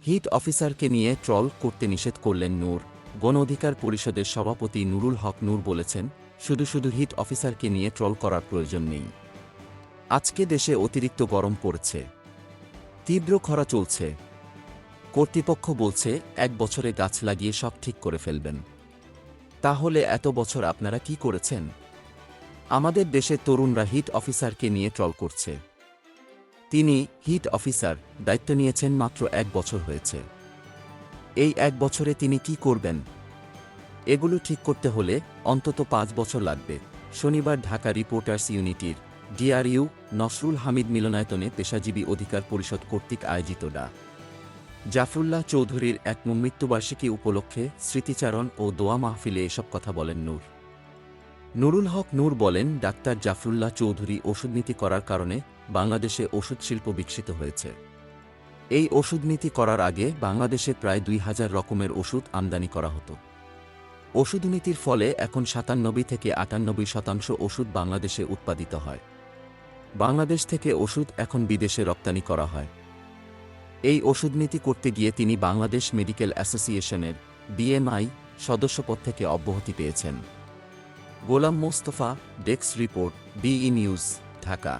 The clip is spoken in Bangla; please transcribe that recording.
হিট অফিসারকে নিয়ে ট্রল করতে নিষেধ করলেন নূর। গণ অধিকার পরিষদের সভাপতি নুরুল হক নূর বলেছেন, শুধু শুধু হিট অফিসারকে নিয়ে ট্রল করার প্রয়োজন নেই। আজকে দেশে অতিরিক্ত গরম পড়ছে, তীব্র খরা চলছে। কর্তৃপক্ষ বলছে 1 বছরে গাছ লাগিয়ে সব ঠিক করে ফেলবেন। তাহলে এত বছর আপনারা কি করেছেন? আমাদের দেশের তরুণরা হিট অফিসারকে নিয়ে ট্রল করছে। তিনি হিট অফিসার দায়িত্ব নিয়েছেন মাত্র 1 বছর হয়েছে। এই 1 বছরে তিনি কি করবেন? এগুলো ঠিক করতে হলে অন্তত 5 বছর লাগবে। শনিবার ঢাকা রিপোর্টার্স ইউনিটির ডিআরইউ নসরুল হামিদ মিলনায়তনে পেশাজীবী অধিকার পরিষদ কর্তৃক আয়োজিত ডা. জাফরুল্লাহ চৌধুরীর এক মৃত্যুবার্ষিকী উপলক্ষে স্মৃতিচারণ ও দোয়া মাহফিলে এসব কথা বলেন নূর। নুরুল হক নূর বলেন, ডাক্তার জাফরুল্লাহ চৌধুরী ওষুধনীতি করার কারণে বাংলাদেশে ওষুধ শিল্প বিকশিত হয়েছে। এই ওষুধনীতি করার আগে বাংলাদেশে প্রায় 2000 রকমের ওষুধ আমদানি করা হতো। ওষুধনীতির ফলে এখন 97 থেকে 98% ওষুধ বাংলাদেশে উৎপাদিত হয়। বাংলাদেশ থেকে ওষুধ এখন বিদেশে রপ্তানি করা হয়। এই ওষুধনীতি করতে গিয়ে তিনি বাংলাদেশ মেডিকেল অ্যাসোসিয়েশনের BMI সদস্যপদ থেকে অব্যাহতি পেয়েছেন। Golam Mostafa, desk report, BE news, Dhaka.